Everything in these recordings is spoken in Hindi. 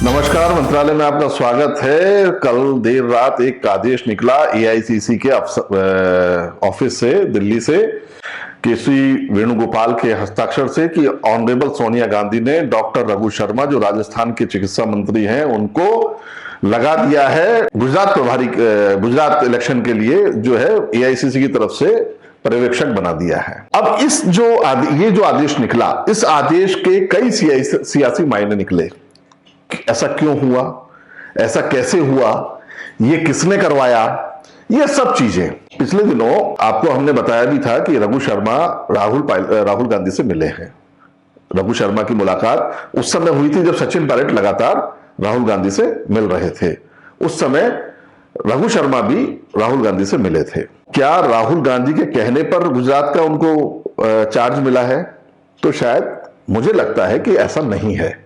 नमस्कार, मंत्रालय में आपका स्वागत है। कल देर रात एक आदेश निकला एआईसीसी के ऑफिस से, दिल्ली से, केसी वेणुगोपाल के हस्ताक्षर से कि ऑनरेबल सोनिया गांधी ने डॉक्टर रघु शर्मा, जो राजस्थान के चिकित्सा मंत्री हैं, उनको लगा दिया है गुजरात इलेक्शन के लिए जो है एआईसीसी की तरफ से पर्यवेक्षक बना दिया है। अब ये जो आदेश निकला, इस आदेश के कई सियासी मायने निकले। ऐसा क्यों हुआ, ऐसा कैसे हुआ, ये किसने करवाया, ये सब चीजें पिछले दिनों आपको हमने बताया भी था कि रघु शर्मा राहुल गांधी से मिले हैं। रघु शर्मा की मुलाकात उस समय हुई थी जब सचिन पायलट लगातार राहुल गांधी से मिल रहे थे। उस समय रघु शर्मा भी राहुल गांधी से मिले थे। क्या राहुल गांधी के कहने पर गुजरात का उनको चार्ज मिला है? तो शायद मुझे लगता है कि ऐसा नहीं है।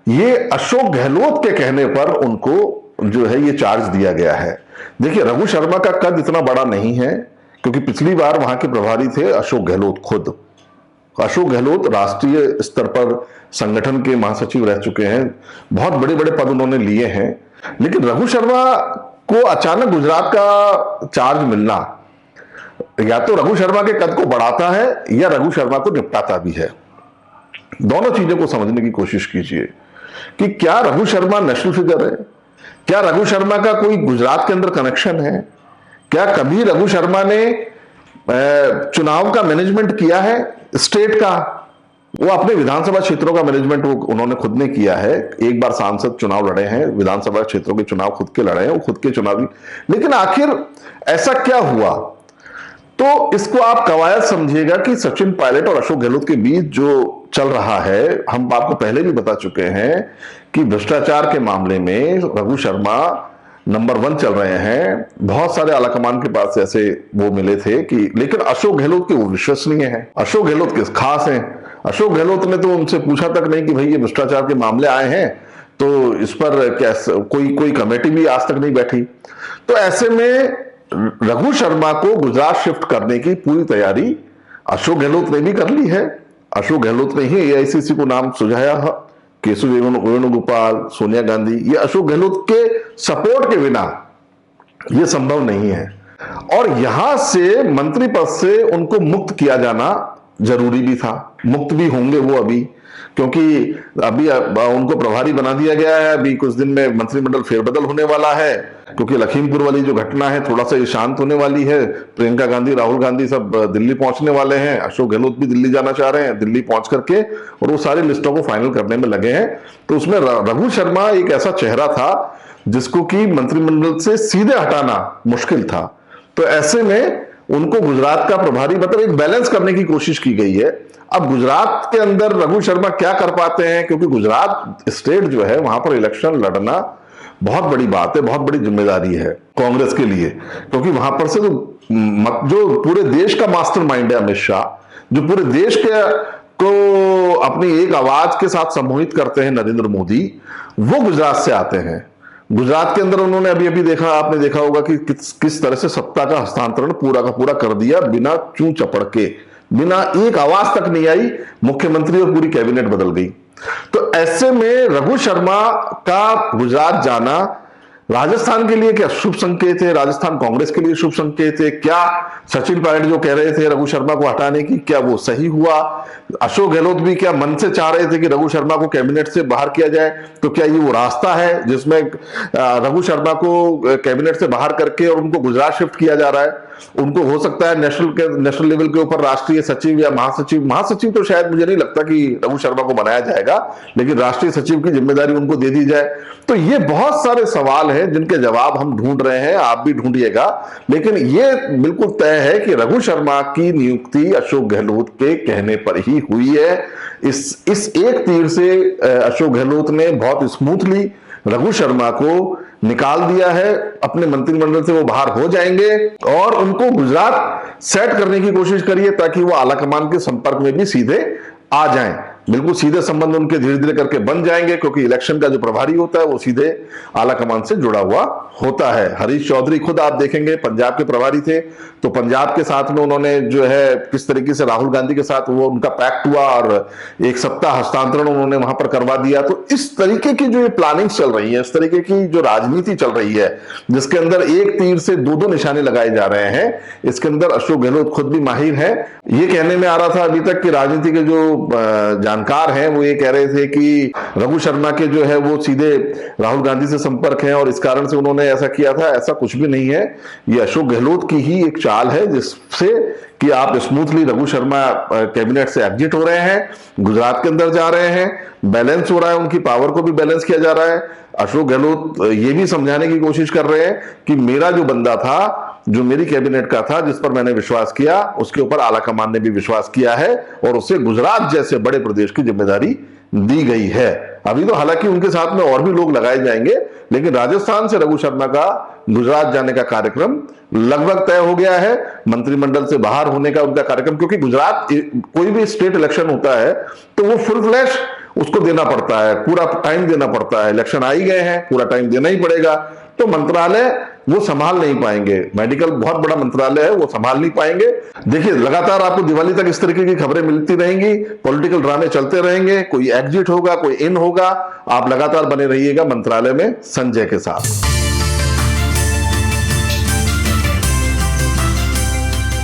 ये अशोक गहलोत के कहने पर उनको जो है ये चार्ज दिया गया है। देखिए, रघु शर्मा का कद इतना बड़ा नहीं है, क्योंकि पिछली बार वहां के प्रभारी थे अशोक गहलोत खुद। अशोक गहलोत राष्ट्रीय स्तर पर संगठन के महासचिव रह चुके हैं, बहुत बड़े बड़े पद उन्होंने लिए हैं। लेकिन रघु शर्मा को अचानक गुजरात का चार्ज मिलना या तो रघु शर्मा के कद को बढ़ाता है या रघु शर्मा को निपटाता भी है। दोनों चीजों को समझने की कोशिश कीजिए कि क्या रघु शर्मा नेशनल फिगर है, क्या रघु शर्मा का कोई गुजरात के अंदर कनेक्शन है, क्या कभी रघु शर्मा ने चुनाव का मैनेजमेंट किया है स्टेट का? वो अपने विधानसभा क्षेत्रों का मैनेजमेंट उन्होंने खुद ने किया है। एक बार सांसद चुनाव लड़े हैं, विधानसभा क्षेत्रों के चुनाव खुद के लड़े हैं, वो खुद के चुनावी। लेकिन आखिर ऐसा क्या हुआ? तो इसको आप कवायद समझिएगा कि सचिन पायलट और अशोक गहलोत के बीच जो चल रहा है, हम आपको पहले भी बता चुके हैं कि भ्रष्टाचार के मामले में रघु शर्मा नंबर 1 चल रहे हैं। बहुत सारे आलाकमान के पास ऐसे वो मिले थे कि, लेकिन अशोक गहलोत के वो विश्वसनीय हैं। अशोक गहलोत के खास हैं। अशोक गहलोत ने तो उनसे पूछा तक नहीं कि भाई ये भ्रष्टाचार के मामले आए हैं तो इस पर कैसे कोई कमेटी भी आज तक नहीं बैठी। तो ऐसे में रघु शर्मा को गुजरात शिफ्ट करने की पूरी तैयारी अशोक गहलोत ने भी कर ली है। अशोक गहलोत ने ही एआईसीसी को नाम सुझाया है। केशव वेणुगोपाल, सोनिया गांधी, ये अशोक गहलोत के सपोर्ट के बिना ये संभव नहीं है। और यहां से मंत्री पद से उनको मुक्त किया जाना जरूरी भी था। मुक्त भी होंगे वो अभी, क्योंकि अभी उनको प्रभारी बना दिया गया है। अभी कुछ दिन में मंत्रिमंडल फेरबदल होने वाला है, क्योंकि लखीमपुर वाली जो घटना है थोड़ा सा ये शांत होने वाली है। प्रियंका गांधी, राहुल गांधी सब दिल्ली पहुंचने वाले हैं। अशोक गहलोत भी दिल्ली जाना चाह रहे हैं। दिल्ली पहुंच करके और वो सारी लिस्टों को फाइनल करने में लगे हैं। तो उसमें रघु शर्मा एक ऐसा चेहरा था जिसको कि मंत्रिमंडल से सीधे हटाना मुश्किल था। तो ऐसे में उनको गुजरात का प्रभारी, मतलब एक बैलेंस करने की कोशिश की गई है। अब गुजरात के अंदर रघु शर्मा क्या कर पाते हैं, क्योंकि गुजरात स्टेट जो है वहां पर इलेक्शन लड़ना बहुत बड़ी बात है, बहुत बड़ी जिम्मेदारी है कांग्रेस के लिए। क्योंकि वहां पर से जो पूरे देश का मास्टरमाइंड है अमित शाह, जो पूरे देश को अपनी एक आवाज के साथ सम्मोहित करते हैं नरेंद्र मोदी, वो गुजरात से आते हैं। गुजरात के अंदर उन्होंने अभी आपने देखा होगा कि किस तरह से सत्ता का हस्तांतरण पूरा का पूरा कर दिया, बिना चू चपड़ के, बिना एक आवाज तक नहीं आई, मुख्यमंत्री और पूरी कैबिनेट बदल गई। तो ऐसे में रघु शर्मा का गुजरात जाना राजस्थान के लिए क्या शुभ संकेत है? राजस्थान कांग्रेस के लिए शुभ संकेत है? क्या सचिन पायलट जो कह रहे थे रघु शर्मा को हटाने की, क्या वो सही हुआ? अशोक गहलोत भी क्या मन से चाह रहे थे कि रघु शर्मा को कैबिनेट से बाहर किया जाए? तो क्या ये वो रास्ता है जिसमें रघु शर्मा को कैबिनेट से बाहर करके और उनको गुजरात शिफ्ट किया जा रहा है? उनको हो सकता है नेशनल लेवल के ऊपर राष्ट्रीय सचिव या महासचिव तो शायद मुझे नहीं लगता कि रघु शर्मा को बनाया जाएगा, लेकिन राष्ट्रीय सचिव की जिम्मेदारी उनको दे दी जाए। तो ये बहुत सारे सवाल हैं जिनके जवाब हम ढूंढ रहे हैं, आप भी ढूंढिएगा। लेकिन ये बिल्कुल तय है कि रघु शर्मा की नियुक्ति अशोक गहलोत के कहने पर ही हुई है। इस एक तीर से अशोक गहलोत ने बहुत स्मूथली रघु शर्मा को निकाल दिया है। अपने मंत्रिमंडल से वो बाहर हो जाएंगे और उनको गुजरात सेट करने की कोशिश करिए ताकि वो आलाकमान के संपर्क में भी सीधे आ जाएं। बिल्कुल सीधे संबंध उनके धीरे धीरे करके बन जाएंगे, क्योंकि इलेक्शन का जो प्रभारी होता है वो सीधे आला कमान से जुड़ा हुआ होता है। हरीश चौधरी खुद आप देखेंगे पंजाब के प्रभारी थे, तो पंजाब के साथ में उन्होंने जो है किस तरीके से राहुल गांधी के साथ वो उनका पैक्ट हुआ और एक सत्ता हस्तांतरण उन्होंने वहां पर करवा दिया। तो इस तरीके की जो ये प्लानिंग चल रही है, इस तरीके की जो राजनीति चल रही है, जिसके अंदर एक तीर से दो दो निशाने लगाए जा रहे हैं, इसके अंदर अशोक गहलोत खुद भी माहिर है। ये कहने में आ रहा था अभी तक कि राजनीति के जो जानकार हैं वो ये कह रहे थे कि रघु शर्मा के जो है वो सीधे राहुल गांधी से संपर्क है और इस कारण से उन्होंने ऐसा किया था। ऐसा कुछ भी नहीं है, ये अशोक गहलोत की ही एक चाल है जिससे कि आप स्मूथली रघु शर्मा कैबिनेट से एग्जिट हो रहे हैं, गुजरात के अंदर जा रहे हैं, बैलेंस हो रहा है, उनकी पावर को भी बैलेंस किया जा रहा है। अशोक गहलोत ये भी समझाने की कोशिश कर रहे हैं कि मेरा जो बंदा था, जो मेरी कैबिनेट का था, जिस पर मैंने विश्वास किया, उसके ऊपर आला कमान ने भी विश्वास किया है और उसे गुजरात जैसे बड़े प्रदेश की जिम्मेदारी दी गई है। अभी तो हालांकि उनके साथ में और भी लोग लगाए जाएंगे, लेकिन राजस्थान से रघु शर्मा का गुजरात जाने का कार्यक्रम लगभग तय हो गया है। मंत्रिमंडल से बाहर होने का उनका कार्यक्रम, क्योंकि गुजरात कोई भी स्टेट इलेक्शन होता है तो वो फुल फ्लैश उसको देना पड़ता है, पूरा टाइम देना पड़ता है। इलेक्शन आ ही गए हैं, पूरा टाइम देना ही पड़ेगा। तो मंत्रालय वो संभाल नहीं पाएंगे, मेडिकल बहुत बड़ा मंत्रालय है, वो संभाल नहीं पाएंगे। देखिए लगातार आपको दिवाली तक इस तरीके की खबरें मिलती रहेंगी, पॉलिटिकल ड्रामे चलते रहेंगे, कोई एग्जिट होगा, कोई इन होगा। आप लगातार बने रहिएगा मंत्रालय में संजय के साथ।